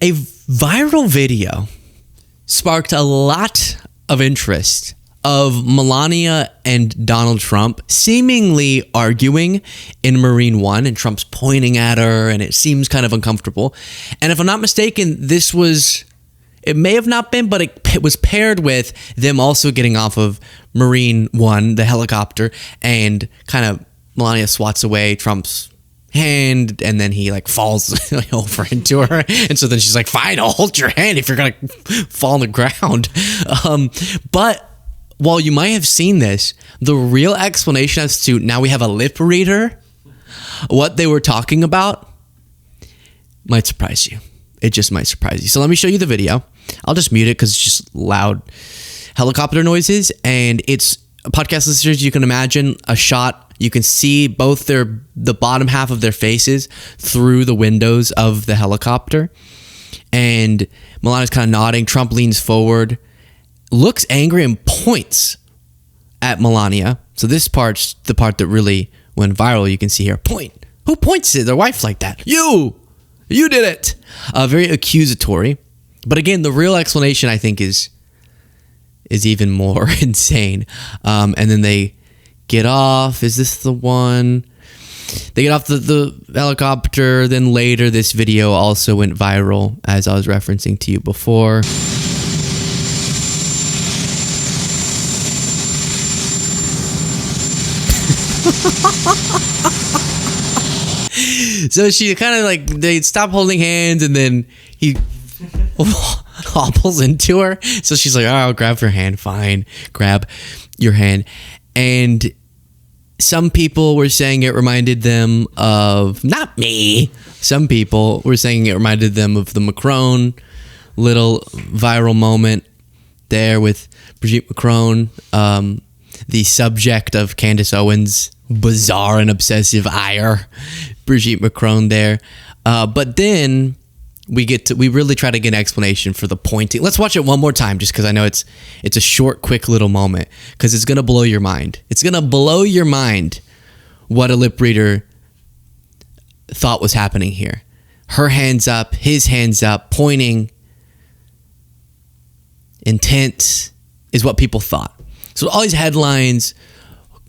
A viral video sparked a lot of interest of Melania and Donald Trump seemingly arguing in Marine One, and Trump's pointing at her, and it seems kind of uncomfortable. And if I'm not mistaken, it may have not been, but it was paired with them also getting off of Marine One, the helicopter, and kind of Melania swats away Trump's hand, and then he like falls over into her, and so then she's like, fine, I'll hold your hand if you're gonna fall on the ground. But while you might have seen this, the real explanation as to now we have a lip reader, what they were talking about, might surprise you. It just might surprise you. So let me show you the video. I'll just mute it because it's just loud helicopter noises, and it's podcast listeners, you can imagine a shot. You can see both the bottom half of their faces through the windows of the helicopter. And Melania's kind of nodding. Trump leans forward, looks angry, and points at Melania. So this part's the part that really went viral. You can see here, point. Who points at their wife like that? You did it. Very accusatory. But again, the real explanation, I think, is even more insane. And then they get off. Is this the one? They get off the helicopter. Then later, this video also went viral, as I was referencing to you before. So she kind of like, they stop holding hands, and then he hobbles into her. So she's like, oh, I'll grab your hand. Fine, grab your hand. And some people were saying it reminded them of, not me, some people were saying it reminded them of the Macron little viral moment there with Brigitte Macron, the subject of Candace Owens' bizarre and obsessive ire. Brigitte Macron there. But then we really try to get an explanation for the pointing. Let's watch it one more time, just because I know it's a short, quick little moment, because it's going to blow your mind. It's going to blow your mind what a lip reader thought was happening here. Her hands up, his hands up, pointing. Intent is what people thought. So all these headlines,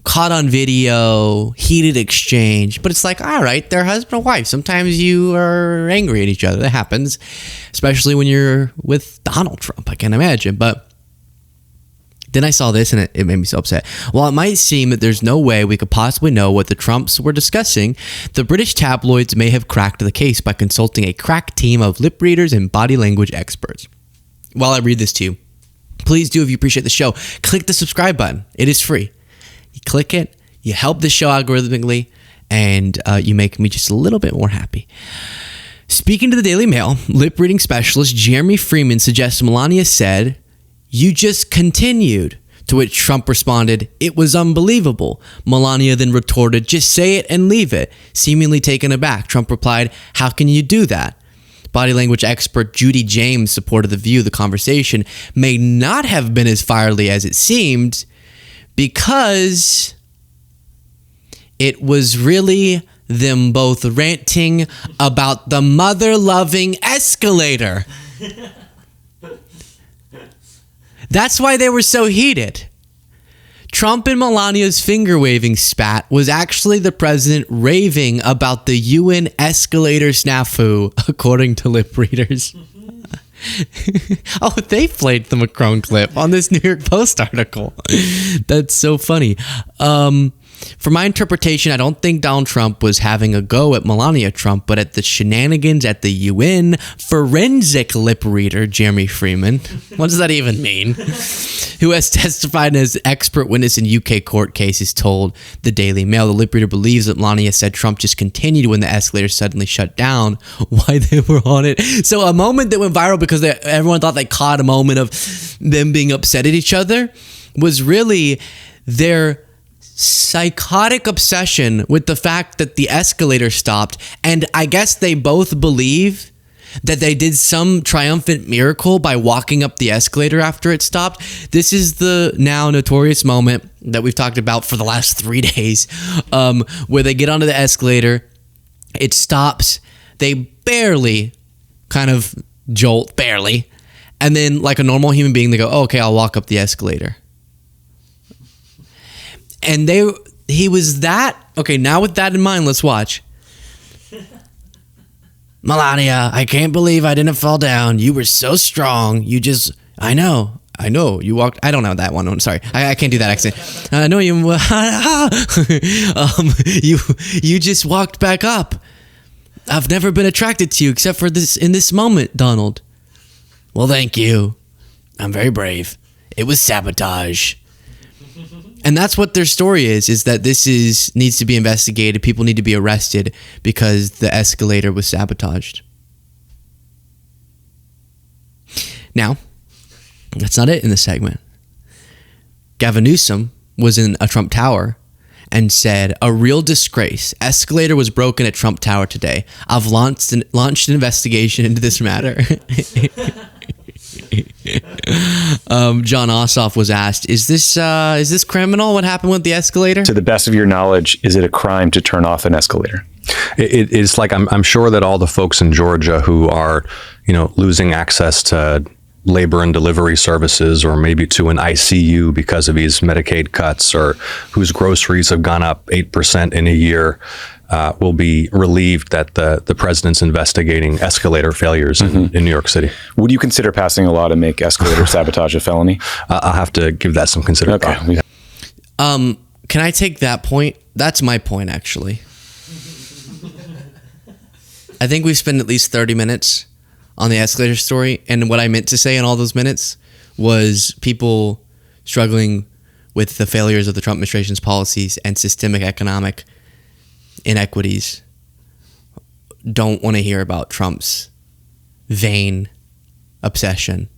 caught on video, heated exchange, but it's like, all right, they're husband and wife. Sometimes you are angry at each other. That happens, especially when you're with Donald Trump, I can imagine. But then I saw this, and it made me so upset. While it might seem that there's no way we could possibly know what the Trumps were discussing, the British tabloids may have cracked the case by consulting a crack team of lip readers and body language experts. While I read this to you, please do, if you appreciate the show, click the subscribe button. It is free. You click it, you help the show algorithmically, and you make me just a little bit more happy. Speaking to the Daily Mail, lip reading specialist Jeremy Freeman suggests Melania said, "You just continued," to which Trump responded, "It was unbelievable." Melania then retorted, "Just say it and leave it." Seemingly taken aback, Trump replied, "How can you do that?" Body language expert Judy James supported the view the conversation may not have been as fiery as it seemed, because it was really them both ranting about the mother-loving escalator. That's why they were so heated. Trump and Melania's finger-waving spat was actually the president raving about the UN escalator snafu, according to lip readers. Oh, they played the Macron clip on this New York Post article. That's so funny. For my interpretation, I don't think Donald Trump was having a go at Melania Trump, but at the shenanigans at the UN. Forensic lip reader Jeremy Freeman, what does that even mean? Who has testified as expert witness in UK court cases, told the Daily Mail. The lip reader believes that Melania said Trump just continued when the escalator suddenly shut down, why they were on it. So a moment that went viral because everyone thought they caught a moment of them being upset at each other was really their psychotic obsession with the fact that the escalator stopped. And I guess they both believe that they did some triumphant miracle by walking up the escalator after it stopped. This is the now notorious moment that we've talked about for the last 3 days, where they get onto the escalator, it stops, they barely kind of jolt, barely. And then like a normal human being, they go, oh, okay, I'll walk up the escalator. And he was that. Okay, now with that in mind, let's watch. Melania, I can't believe I didn't fall down. You were so strong. I know. You walked. I don't know that one. I'm sorry. I can't do that accent. I know you. You just walked back up. I've never been attracted to you except for in this moment, Donald. Well, thank you. I'm very brave. It was sabotage. And that's what their story is that this needs to be investigated. People need to be arrested because the escalator was sabotaged. Now, that's not it in the segment. Gavin Newsom was in a Trump Tower and said, a real disgrace. Escalator was broken at Trump Tower today. I've launched an investigation into this matter. John Ossoff was asked, is this criminal? What happened with the escalator? To the best of your knowledge, is it a crime to turn off an escalator? It's like I'm sure that all the folks in Georgia who are, losing access to labor and delivery services, or maybe to an ICU because of these Medicaid cuts, or whose groceries have gone up 8% in a year, will be relieved that the president's investigating escalator failures in New York City. Would you consider passing a law to make escalator sabotage a felony? I'll have to give that some consideration. Okay. Can I take that point? That's my point, actually. I think we spent at least 30 minutes on the escalator story, and what I meant to say in all those minutes was people struggling with the failures of the Trump administration's policies and systemic economic inequities don't want to hear about Trump's vain obsession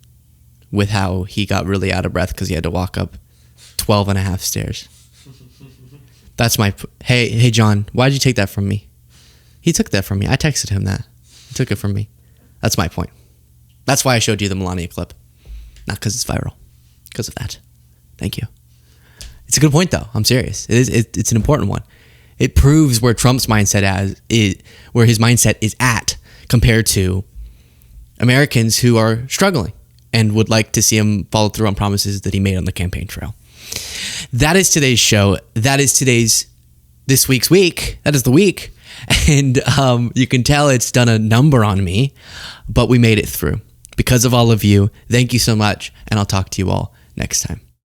with how he got really out of breath because he had to walk up 12 and a half stairs. That's my... Hey, John, why did you take that from me? He took that from me. I texted him that. He took it from me. That's my point. That's why I showed you the Melania clip. Not because it's viral. Because of that. Thank you. It's a good point, though. I'm serious. It's an important one. It proves where Trump's mindset where his mindset is at compared to Americans who are struggling and would like to see him follow through on promises that he made on the campaign trail. That is today's show. That is this week's week. That is the week. And you can tell it's done a number on me, but we made it through. Because of all of you, thank you so much, and I'll talk to you all next time.